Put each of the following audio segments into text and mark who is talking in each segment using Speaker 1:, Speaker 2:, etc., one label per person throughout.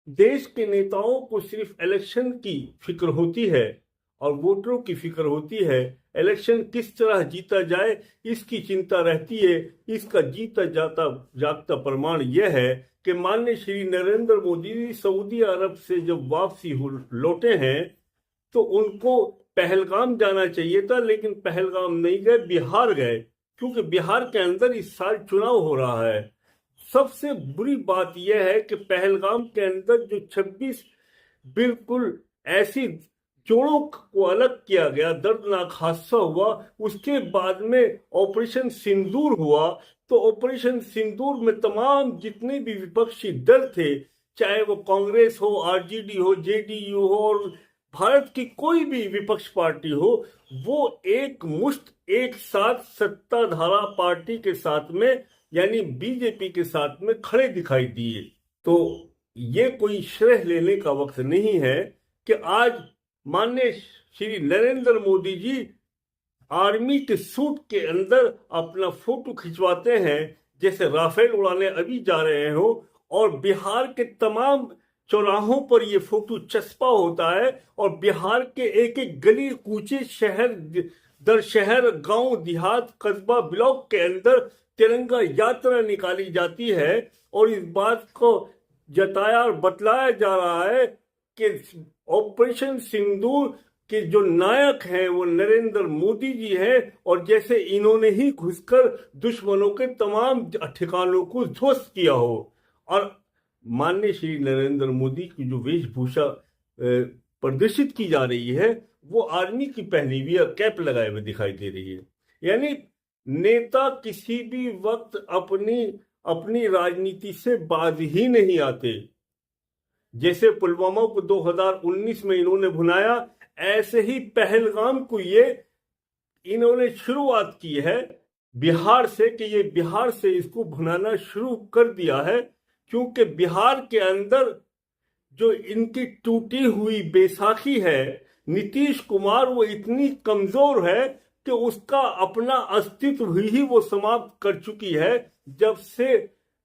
Speaker 1: देश के नेताओं को सिर्फ इलेक्शन की फिक्र होती है और वोटरों की फिक्र होती है। इलेक्शन किस तरह जीता जाए इसकी चिंता रहती है। इसका जीता जाता जागता प्रमाण यह है कि माननीय श्री नरेंद्र मोदी सऊदी अरब से जब लौटे हैं तो उनको पहलगाम जाना चाहिए था, लेकिन पहलगाम नहीं गए, बिहार गए, क्योंकि बिहार के अंदर इस साल चुनाव हो रहा है। सबसे बुरी बात यह है कि पहलगाम के अंदर जो 26 बिल्कुल ऐसी जोड़ों को अलग किया गया, दर्दनाक हादसा हुआ। उसके बाद में ऑपरेशन सिंदूर हुआ, तो ऑपरेशन सिंदूर में तमाम जितने भी विपक्षी दल थे, चाहे वो कांग्रेस हो, आरजेडी हो, जेडीयू हो और भारत की कोई भी विपक्ष पार्टी हो, वो एक मुश्त एक साथ सत्ताधारा पार्टी के साथ में यानी बीजेपी के साथ में खड़े दिखाई दिए। तो ये कोई श्रेय लेने का वक्त नहीं है कि आज माननीय श्री नरेंद्र मोदी जी आर्मी के सूट के अंदर अपना फोटो खिंचवाते हैं जैसे राफेल उड़ाने अभी जा रहे हो, और बिहार के तमाम चौराहों पर ये फोटो चस्पा होता है और बिहार के एक एक गली कूचे शहर दर शहर गांव देहात कस्बा ब्लॉक के अंदर तिरंगा यात्रा निकाली जाती है। और इस बात को जताया और बतलाया जा रहा है कि ऑपरेशन सिंदूर के जो नायक हैं वो नरेंद्र मोदी जी हैं, और जैसे इन्होंने ही घुसकर दुश्मनों के तमाम ठिकानों को ध्वस्त किया हो। और माननीय श्री नरेंद्र मोदी की जो वेशभूषा प्रदर्शित की जा रही है वो आर्मी की पहनी हुई कैप लगाए हुए दिखाई दे रही है। यानी नेता किसी भी वक्त अपनी अपनी राजनीति से बाज ही नहीं आते। जैसे पुलवामा को 2019 में इन्होंने भुनाया, ऐसे ही पहलगाम को ये इन्होंने शुरुआत की है बिहार से, कि ये बिहार से इसको भुनाना शुरू कर दिया है। क्योंकि बिहार के अंदर जो इनकी टूटी हुई बैसाखी है, नीतीश कुमार वो इतनी कमजोर है कि उसका अपना अस्तित्व ही वो समाप्त कर चुकी है। जब से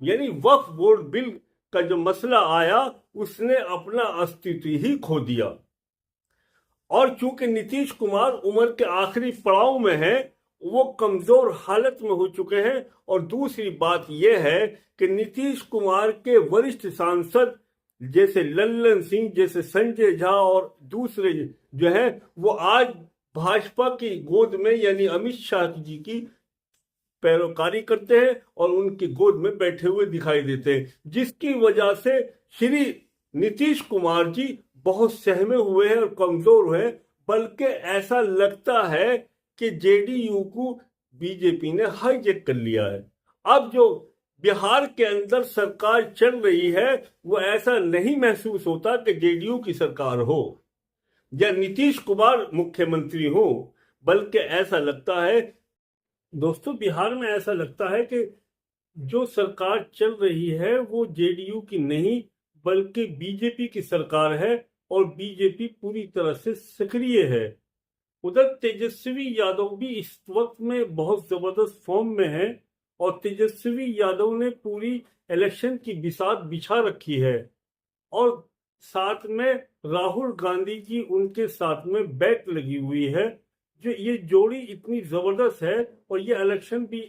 Speaker 1: यानी वक्फ बोर्ड बिल का जो मसला आया, उसने अपना अस्तित्व ही खो दिया। और चूंकि नीतीश कुमार उम्र के आखिरी पड़ाव में है, वो कमजोर हालत में हो चुके हैं। और दूसरी बात यह है कि नीतीश कुमार के वरिष्ठ सांसद जैसे लल्लन सिंह, जैसे संजय झा और दूसरे जो है वो आज भाजपा की गोद में यानी अमित शाह जी की पैरोकारी करते हैं और उनकी गोद में बैठे हुए दिखाई देते हैं, जिसकी वजह से श्री नीतीश कुमार जी बहुत सहमे हुए हैं और कमजोर हैं। बल्कि ऐसा लगता है कि जेडीयू को बीजेपी ने हाईजैक कर लिया है। अब जो बिहार के अंदर सरकार चल रही है वो ऐसा नहीं महसूस होता कि जेडीयू की सरकार हो या नीतीश कुमार मुख्यमंत्री हो, बल्कि ऐसा लगता है दोस्तों, बिहार में ऐसा लगता है कि जो सरकार चल रही है वो जेडीयू की नहीं बल्कि बीजेपी की सरकार है, और बीजेपी पूरी तरह से सक्रिय है। उधर तेजस्वी यादव भी इस वक्त में बहुत जबरदस्त फॉर्म में है, और तेजस्वी यादव ने पूरी इलेक्शन की बिसात बिछा रखी है, और साथ में राहुल गांधी जी उनके साथ में बैक लगी हुई है। जो ये जोड़ी इतनी जबरदस्त है, और ये इलेक्शन भी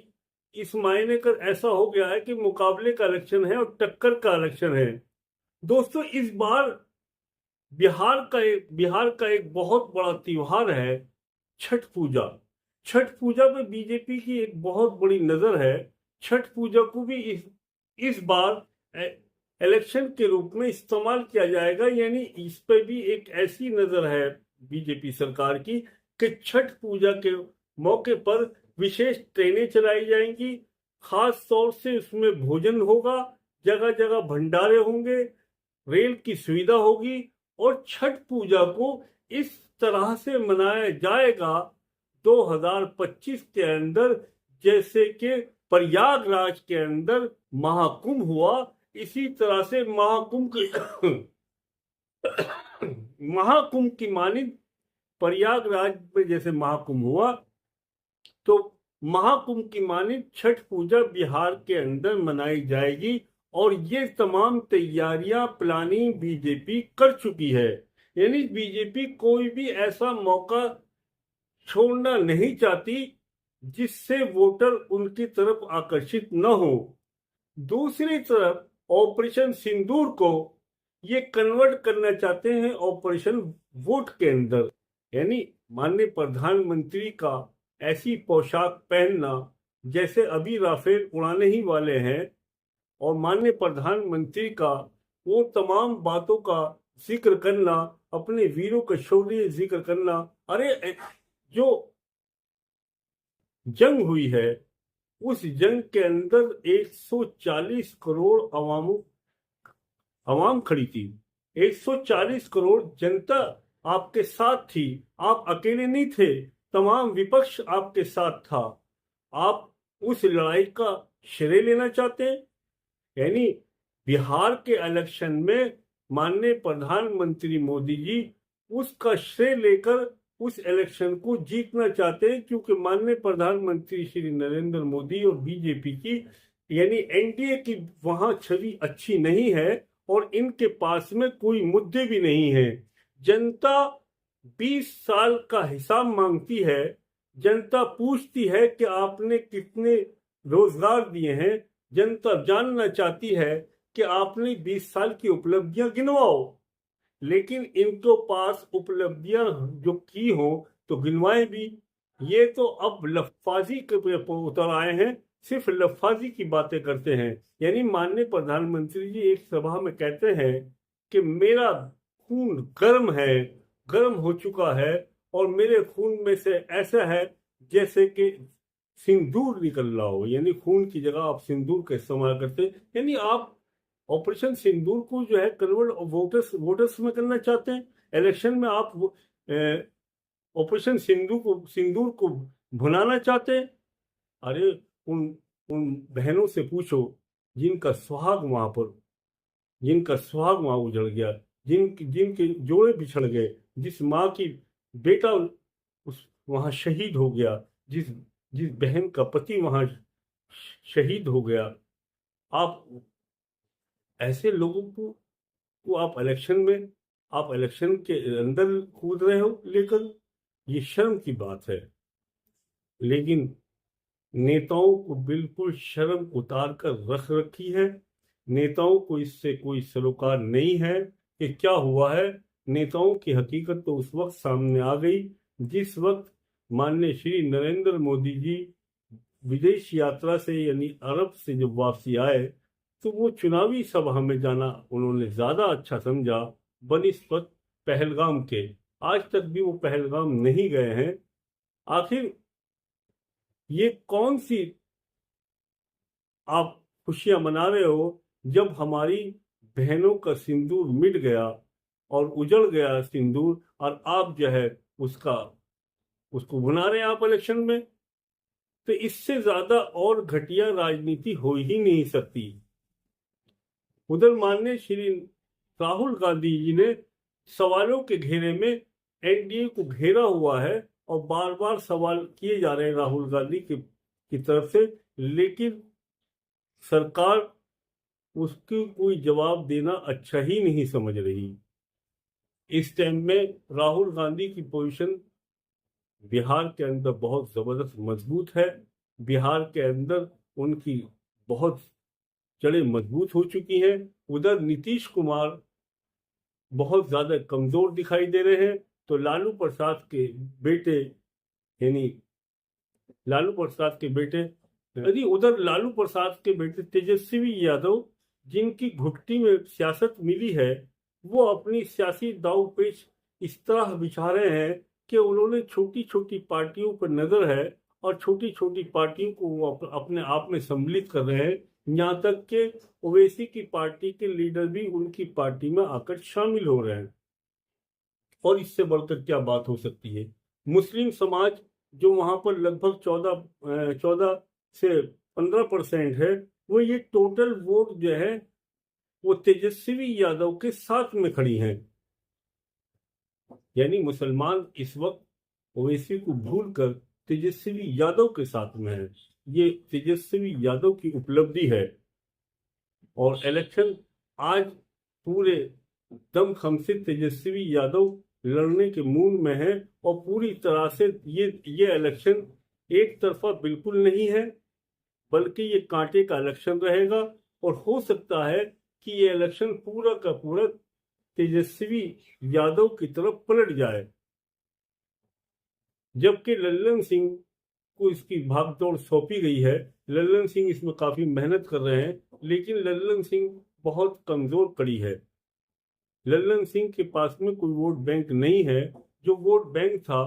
Speaker 1: इस मायने कर ऐसा हो गया है कि मुकाबले का इलेक्शन है और टक्कर का इलेक्शन है। दोस्तों, इस बार बिहार का एक बहुत बड़ा त्योहार है छठ पूजा। छठ पूजा पे बीजेपी की एक बहुत बड़ी नजर है। छठ पूजा को भी इस बार इलेक्शन के रूप में इस्तेमाल किया जाएगा, यानी इस पे भी एक ऐसी नजर है बीजेपी सरकार की कि छठ पूजा के मौके पर विशेष ट्रेनें चलाई जाएंगी। खास तौर से उसमें भोजन होगा, जगह जगह भंडारे होंगे, रेल की सुविधा होगी, और छठ पूजा को इस तरह से मनाया जाएगा 2025 के अंदर जैसे कि प्रयागराज के अंदर महाकुंभ हुआ। इसी तरह से महाकुंभ की मानिंद प्रयागराज में जैसे महाकुंभ हुआ, तो महाकुंभ की मानिंद छठ पूजा बिहार के अंदर मनाई जाएगी। और ये तमाम तैयारियां प्लानिंग बीजेपी कर चुकी है। यानी बीजेपी कोई भी ऐसा मौका छोड़ना नहीं चाहती जिससे वोटर उनकी तरफ आकर्षित न हो। दूसरी तरफ ऑपरेशन सिंदूर को ये कन्वर्ट करना चाहते हैं ऑपरेशन वोट के अंदर। यानी माननीय प्रधानमंत्री का ऐसी पोशाक पहनना जैसे अभी राफेल उड़ाने ही वाले हैं, और माननीय प्रधानमंत्री का वो तमाम बातों का जिक्र करना, अपने वीरों का शौर्य जिक्र करना। अरे जो जंग हुई है उस जंग के अंदर 140 करोड़ अवाम खड़ी थी। 140 करोड़ जनता आपके साथ थी, आप अकेले नहीं थे, तमाम विपक्ष आपके साथ था। आप उस लड़ाई का श्रेय लेना चाहते हैं? यानी बिहार के इलेक्शन में माननीय प्रधानमंत्री मोदी जी उसका श्रेय लेकर उस इलेक्शन को जीतना चाहते हैं, क्योंकि माननीय प्रधानमंत्री श्री नरेंद्र मोदी और बीजेपी की यानी एनडीए की वहां छवि अच्छी नहीं है और इनके पास में कोई मुद्दे भी नहीं है। जनता 20 साल का हिसाब मांगती है। जनता पूछती है कि आपने कितने रोजगार दिए हैं। जनता जानना चाहती है कि आपने 20 साल की उपलब्धियां गिनवाओ। लेकिन इनके पास उपलब्धियां जो की हो तो गिनवाए भी। ये तो अब लफाजी के उतर आए हैं, सिर्फ लफाजी की बातें करते हैं। यानी माननीय प्रधानमंत्री जी एक सभा में कहते हैं कि मेरा खून गर्म है, गर्म हो चुका है, और मेरे खून में से ऐसा है जैसे कि सिंदूर निकल रहा हो। यानी खून की जगह आप सिंदूर का इस्तेमाल करते हैं। यानी आप ऑपरेशन सिंदूर को जो है कन्वर्ट वोटर्स में करना चाहते हैं। इलेक्शन में आप ऑपरेशन सिंदूर को भुनाना चाहते हैं। अरे उन उन बहनों से पूछो जिनका सुहाग वहां उजड़ गया, जिनके जोड़े बिछड़ गए, जिस माँ की बेटा उस वहां शहीद हो गया, जिस जिस बहन का पति वहां शहीद हो गया। आप ऐसे लोगों को आप इलेक्शन के अंदर कूद रहे हो लेकर, ये शर्म की बात है। लेकिन नेताओं को बिल्कुल शर्म उतार कर रख रखी है। नेताओं को इससे कोई सरोकार नहीं है कि क्या हुआ है। नेताओं की हकीकत तो उस वक्त सामने आ गई जिस वक्त माननीय श्री नरेंद्र मोदी जी विदेश यात्रा से यानी अरब से जब वापसी आए तो वो चुनावी सभा में जाना उन्होंने ज्यादा अच्छा समझा बनिस्बत पहलगाम के। आज तक भी वो पहलगाम नहीं गए हैं। आखिर ये कौन सी आप खुशियां मना रहे हो जब हमारी बहनों का सिंदूर मिट गया और उजड़ गया सिंदूर, और आप जो है उसको बुना रहे हैं आप इलेक्शन में। तो इससे ज्यादा और घटिया राजनीति हो ही नहीं सकती। उधर माननीय श्री राहुल गांधी जी ने सवालों के घेरे में एनडीए को घेरा हुआ है और बार बार सवाल किए जा रहे हैं राहुल गांधी की तरफ से, लेकिन सरकार उसकी कोई जवाब देना अच्छा ही नहीं समझ रही। इस टाइम में राहुल गांधी की पोजीशन बिहार के अंदर बहुत जबरदस्त मजबूत है। बिहार के अंदर उनकी बहुत जड़ें मजबूत हो चुकी हैं। उधर नीतीश कुमार बहुत ज्यादा कमजोर दिखाई दे रहे हैं। तो लालू प्रसाद के बेटे यदि उधर लालू प्रसाद के बेटे तेजस्वी यादव जिनकी घुट्टी में सियासत मिली है, वो अपनी सियासी दांवपेच इस तरह बिछा रहे हैं कि उन्होंने छोटी छोटी पार्टियों पर नजर है और छोटी छोटी पार्टियों को वो अपने आप में सम्मिलित कर रहे हैं। यहाँ तक कि ओवैसी की पार्टी के लीडर भी उनकी पार्टी में आकर शामिल हो रहे हैं। और इससे बढ़कर क्या बात हो सकती है। मुस्लिम समाज जो वहां पर लगभग 14 से 15% है, वो ये टोटल वोट जो है वो तेजस्वी यादव के साथ में खड़ी हैं। यानी मुसलमान इस वक्त ओवैसी को भूलकर तेजस्वी यादव के साथ में है। ये तेजस्वी यादव की उपलब्धि है। और इलेक्शन आज पूरे दमखम से तेजस्वी यादव लड़ने के मूड में है और पूरी तरह से ये इलेक्शन एक तरफा बिल्कुल नहीं है, बल्कि ये कांटे का इलेक्शन रहेगा। और हो सकता है कि ये इलेक्शन पूरा का पूरा तेजस्वी यादव की तरफ पलट जाए, जबकि लल्लन सिंह को इसकी भागदौड़ सौंपी गई है। लल्लन सिंह इसमें काफी मेहनत कर रहे हैं, लेकिन लल्लन सिंह बहुत कमजोर कड़ी है। लल्लन सिंह के पास में कोई वोट बैंक नहीं है। जो वोट बैंक था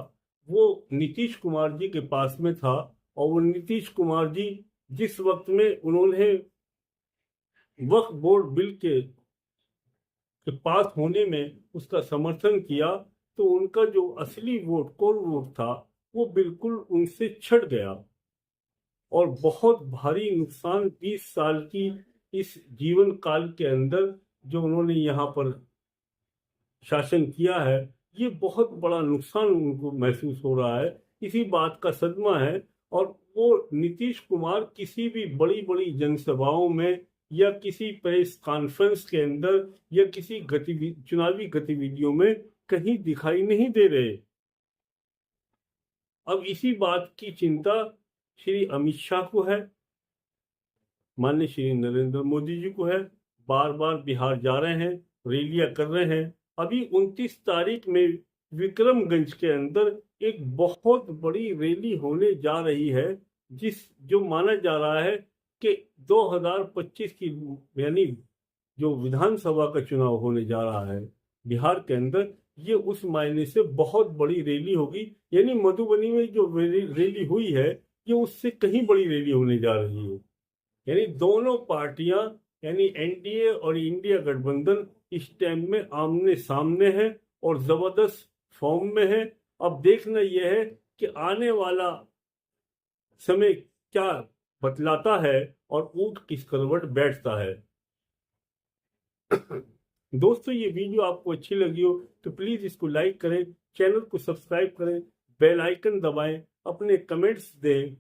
Speaker 1: वो नीतीश कुमार जी के पास में था, और वो नीतीश कुमार जी जिस वक्त में उन्होंने वक्फ बोर्ड बिल के पास होने में उसका समर्थन किया, तो उनका जो असली वोट कोर वोट था वो बिल्कुल उनसे छट गया, और बहुत भारी नुकसान 20 साल की इस जीवन काल के अंदर जो उन्होंने यहाँ पर शासन किया है, ये बहुत बड़ा नुकसान उनको महसूस हो रहा है। इसी बात का सदमा है। और वो नीतीश कुमार किसी भी बड़ी बड़ी जनसभाओं में या किसी प्रेस कॉन्फ्रेंस के अंदर या किसी चुनावी गतिविधियों में कहीं दिखाई नहीं दे रहे। अब इसी बात की चिंता श्री अमित शाह को है, माननीय श्री नरेंद्र मोदी जी को है। बार बार बिहार जा रहे हैं, रैलियां कर रहे हैं। अभी 29 तारीख में विक्रमगंज के अंदर एक बहुत बड़ी रैली होने जा रही है, जो माना जा रहा है कि 2025 की यानी जो विधानसभा का चुनाव होने जा रहा है बिहार के अंदर, ये उस मायने से बहुत बड़ी रैली होगी। यानी मधुबनी में जो रैली हुई है, ये उससे कहीं बड़ी रैली होने जा रही है। यानी दोनों पार्टियां यानी एनडीए और इंडिया गठबंधन इस टाइम में आमने सामने है और जबरदस्त फॉर्म में है। अब देखना यह है कि आने वाला समय क्या बतलाता है और ऊंट किस करवट बैठता है। दोस्तों, ये वीडियो आपको अच्छी लगी हो तो प्लीज इसको लाइक करें, चैनल को सब्सक्राइब करें, बेल आइकन दबाएं, अपने कमेंट्स दें